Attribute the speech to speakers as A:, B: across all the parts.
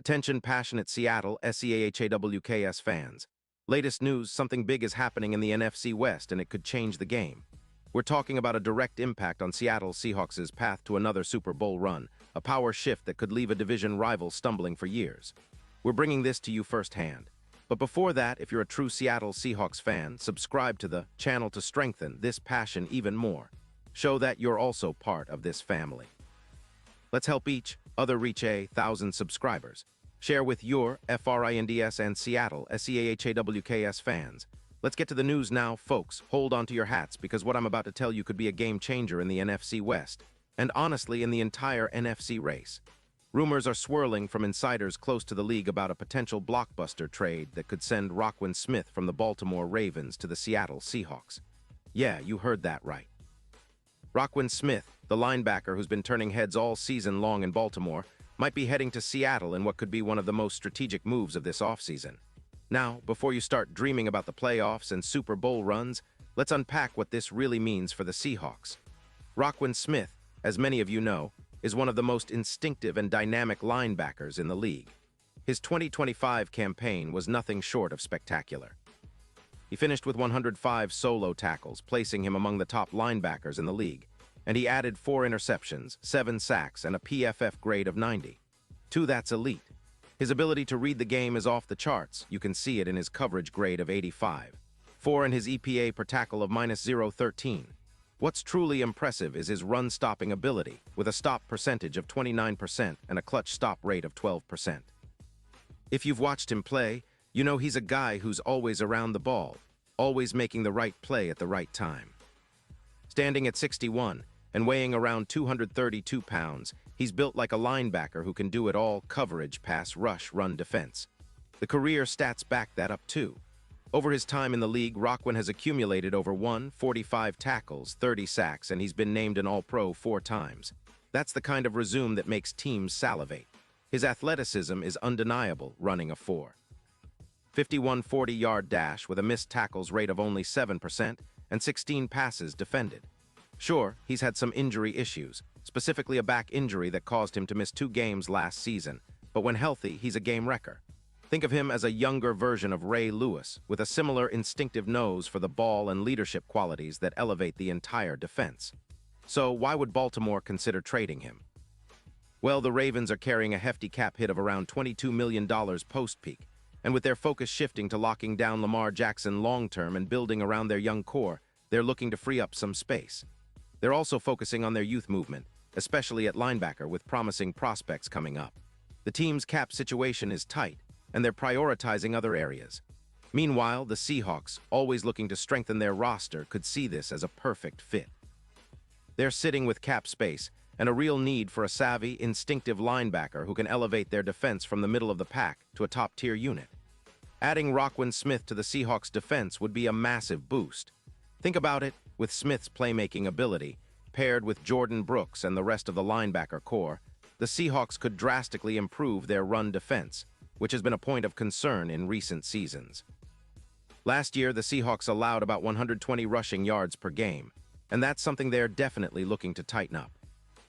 A: Attention passionate Seattle Seahawks fans. Latest news, something big is happening in the NFC West and it could change the game. We're talking about a direct impact on Seattle Seahawks' path to another Super Bowl run, a power shift that could leave a division rival stumbling for years. We're bringing this to you firsthand. But before that, if you're a true Seattle Seahawks fan, subscribe to the channel to strengthen this passion even more. Show that you're also part of this family. Let's help each other reach 1,000 subscribers. Share with your FRINDS and Seattle SEAHAWKS fans. Let's get to the news now, folks. Hold on to your hats because what I'm about to tell you could be a game changer in the NFC West, and honestly in the entire NFC race. Rumors are swirling from insiders close to the league about a potential blockbuster trade that could send Roquan Smith from the Baltimore Ravens to the Seattle Seahawks. Yeah, you heard that right. Roquan Smith, the linebacker who's been turning heads all season long in Baltimore, might be heading to Seattle in what could be one of the most strategic moves of this offseason. Now, before you start dreaming about the playoffs and Super Bowl runs, let's unpack what this really means for the Seahawks. Roquan Smith, as many of you know, is one of the most instinctive and dynamic linebackers in the league. His 2025 campaign was nothing short of spectacular. He finished with 105 solo tackles, placing him among the top linebackers in the league, and he added 4 interceptions, 7 sacks, and a PFF grade of 90. That's elite. His ability to read the game is off the charts. You can see it in his coverage grade of 85. 4 in his EPA per tackle of -0.13. What's truly impressive is his run-stopping ability, with a stop percentage of 29% and a clutch stop rate of 12%. If you've watched him play, you know he's a guy who's always around the ball, always making the right play at the right time. Standing at 6'1" and weighing around 232 pounds, he's built like a linebacker who can do it all: coverage, pass, rush, run, defense. The career stats back that up too. Over his time in the league, Roquan has accumulated over 45 tackles, 30 sacks, and he's been named an All-Pro 4 times. That's the kind of resume that makes teams salivate. His athleticism is undeniable, running a 51 40-yard dash with a missed tackles rate of only 7% and 16 passes defended. Sure, he's had some injury issues, specifically a back injury that caused him to miss 2 games last season, but when healthy, he's a game wrecker. Think of him as a younger version of Ray Lewis, with a similar instinctive nose for the ball and leadership qualities that elevate the entire defense. So why would Baltimore consider trading him? Well, the Ravens are carrying a hefty cap hit of around $22 million post-peak, and with their focus shifting to locking down Lamar Jackson long-term and building around their young core, they're looking to free up some space. They're also focusing on their youth movement, especially at linebacker, with promising prospects coming up. The team's cap situation is tight, and they're prioritizing other areas. Meanwhile, the Seahawks, always looking to strengthen their roster, could see this as a perfect fit. They're sitting with cap space and a real need for a savvy, instinctive linebacker who can elevate their defense from the middle of the pack to a top-tier unit. Adding Roquan Smith to the Seahawks' defense would be a massive boost. Think about it, with Smith's playmaking ability, paired with Jordan Brooks and the rest of the linebacker core, the Seahawks could drastically improve their run defense, which has been a point of concern in recent seasons. Last year, the Seahawks allowed about 120 rushing yards per game, and that's something they're definitely looking to tighten up.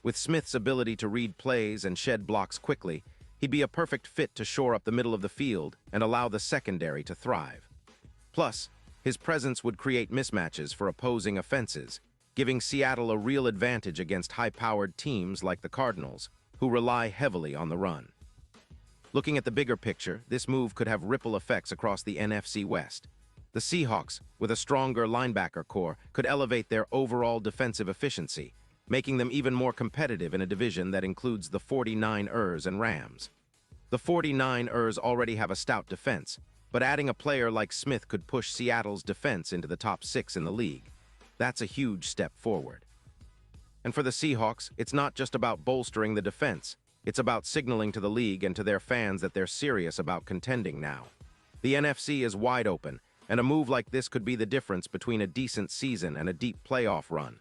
A: With Smith's ability to read plays and shed blocks quickly, he'd be a perfect fit to shore up the middle of the field and allow the secondary to thrive. Plus, his presence would create mismatches for opposing offenses, giving Seattle a real advantage against high-powered teams like the Cardinals, who rely heavily on the run. Looking at the bigger picture, this move could have ripple effects across the NFC West. The Seahawks, with a stronger linebacker core, could elevate their overall defensive efficiency, making them even more competitive in a division that includes the 49ers and Rams. The 49ers already have a stout defense, but adding a player like Smith could push Seattle's defense into the top 6 in the league. That's a huge step forward. And for the Seahawks, it's not just about bolstering the defense. It's about signaling to the league and to their fans that they're serious about contending now. The NFC is wide open, and a move like this could be the difference between a decent season and a deep playoff run.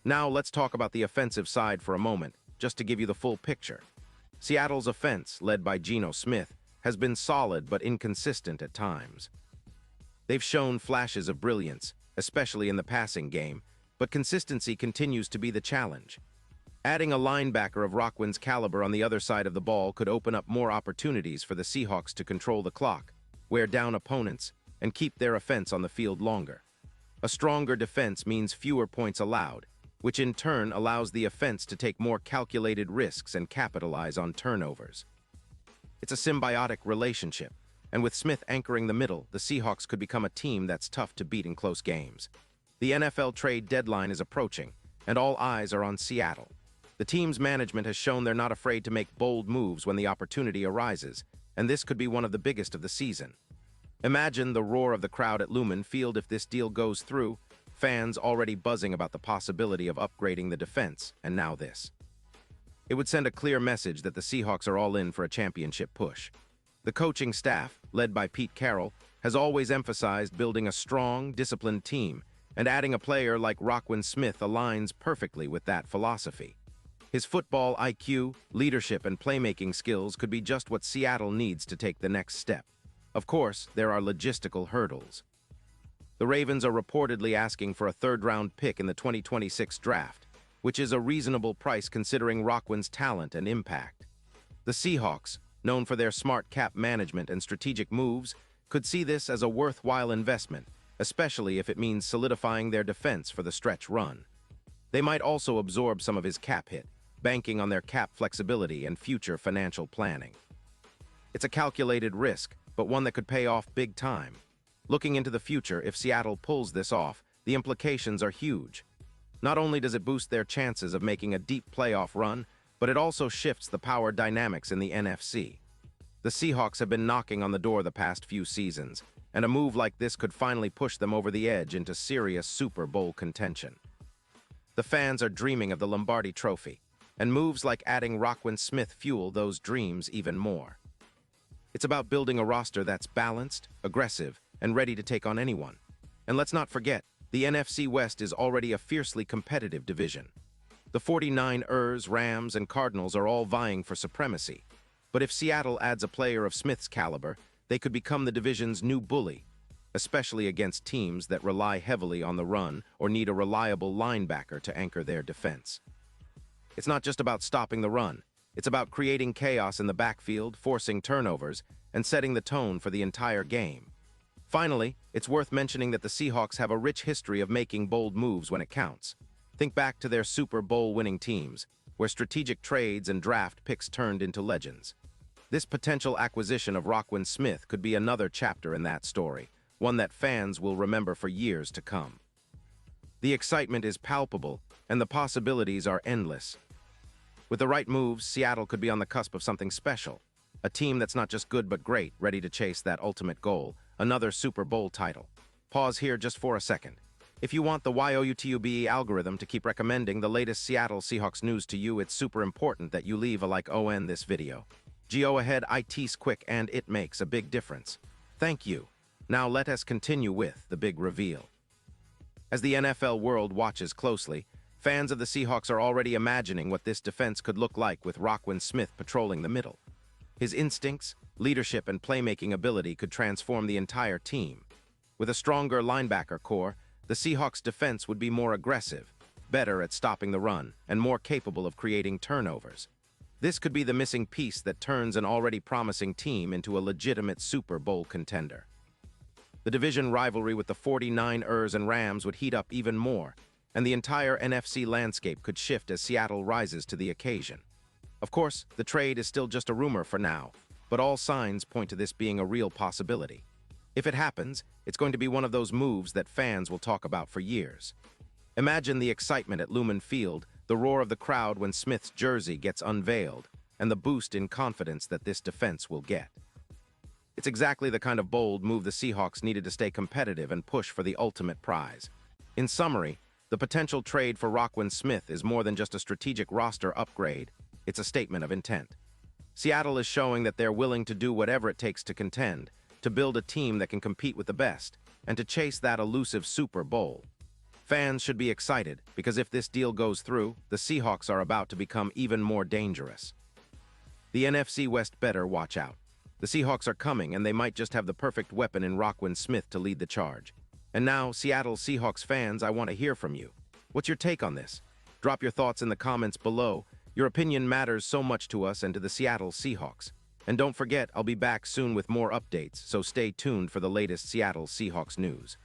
A: Now let's talk about the offensive side for a moment, just to give you the full picture. Seattle's offense, led by Geno Smith, has been solid but inconsistent at times. They've shown flashes of brilliance, especially in the passing game, but consistency continues to be the challenge. Adding a linebacker of Roquan's caliber on the other side of the ball could open up more opportunities for the Seahawks to control the clock, wear down opponents, and keep their offense on the field longer. A stronger defense means fewer points allowed, which in turn allows the offense to take more calculated risks and capitalize on turnovers. It's a symbiotic relationship, and with Smith anchoring the middle, the Seahawks could become a team that's tough to beat in close games. The NFL trade deadline is approaching, and all eyes are on Seattle. The team's management has shown they're not afraid to make bold moves when the opportunity arises, and this could be one of the biggest of the season. Imagine the roar of the crowd at Lumen Field if this deal goes through, fans already buzzing about the possibility of upgrading the defense, and now this. It would send a clear message that the Seahawks are all in for a championship push. The coaching staff, led by Pete Carroll, has always emphasized building a strong, disciplined team, and adding a player like Roquan Smith aligns perfectly with that philosophy. His football IQ, leadership, and playmaking skills could be just what Seattle needs to take the next step. Of course, there are logistical hurdles. The Ravens are reportedly asking for a third-round pick in the 2026 draft, which is a reasonable price considering Roquan's talent and impact. The Seahawks, known for their smart cap management and strategic moves, could see this as a worthwhile investment, especially if it means solidifying their defense for the stretch run. They might also absorb some of his cap hit, banking on their cap flexibility and future financial planning. It's a calculated risk, but one that could pay off big time. Looking into the future, if Seattle pulls this off, the implications are huge. Not only does it boost their chances of making a deep playoff run, but it also shifts the power dynamics in the NFC. The Seahawks have been knocking on the door the past few seasons, and a move like this could finally push them over the edge into serious Super Bowl contention. The fans are dreaming of the Lombardi Trophy, and moves like adding Roquan Smith fuel those dreams even more. It's about building a roster that's balanced, aggressive, and ready to take on anyone. And let's not forget, the NFC West is already a fiercely competitive division. The 49ers, Rams, and Cardinals are all vying for supremacy. But if Seattle adds a player of Smith's caliber, they could become the division's new bully, especially against teams that rely heavily on the run or need a reliable linebacker to anchor their defense. It's not just about stopping the run. It's about creating chaos in the backfield, forcing turnovers, and setting the tone for the entire game. Finally, it's worth mentioning that the Seahawks have a rich history of making bold moves when it counts. Think back to their Super Bowl-winning teams, where strategic trades and draft picks turned into legends. This potential acquisition of Roquan Smith could be another chapter in that story, one that fans will remember for years to come. The excitement is palpable, and the possibilities are endless. With the right moves, Seattle could be on the cusp of something special. A team that's not just good but great, ready to chase that ultimate goal, another Super Bowl title. Pause here just for a second. If you want the YOUTUBE algorithm to keep recommending the latest Seattle Seahawks news to you, it's super important that you leave a like on this video. Go ahead, it's quick and it makes a big difference. Thank you. Now let us continue with the big reveal. As the NFL world watches closely, fans of the Seahawks are already imagining what this defense could look like with Roquan Smith patrolling the middle. His instincts, leadership, and playmaking ability could transform the entire team. With a stronger linebacker core, the Seahawks' defense would be more aggressive, better at stopping the run, and more capable of creating turnovers. This could be the missing piece that turns an already promising team into a legitimate Super Bowl contender. The division rivalry with the 49ers and Rams would heat up even more, and the entire NFC landscape could shift as Seattle rises to the occasion. Of course, the trade is still just a rumor for now, but all signs point to this being a real possibility. If it happens, it's going to be one of those moves that fans will talk about for years. Imagine the excitement at Lumen Field, the roar of the crowd when Smith's jersey gets unveiled, and the boost in confidence that this defense will get. It's exactly the kind of bold move the Seahawks needed to stay competitive and push for the ultimate prize. In summary, the potential trade for Roquan Smith is more than just a strategic roster upgrade, it's a statement of intent. Seattle is showing that they're willing to do whatever it takes to contend, to build a team that can compete with the best, and to chase that elusive Super Bowl. Fans should be excited, because if this deal goes through, the Seahawks are about to become even more dangerous. The NFC West better watch out. The Seahawks are coming, and they might just have the perfect weapon in Roquan Smith to lead the charge. And now, Seattle Seahawks fans, I want to hear from you. What's your take on this? Drop your thoughts in the comments below. Your opinion matters so much to us and to the Seattle Seahawks. And don't forget, I'll be back soon with more updates, so stay tuned for the latest Seattle Seahawks news.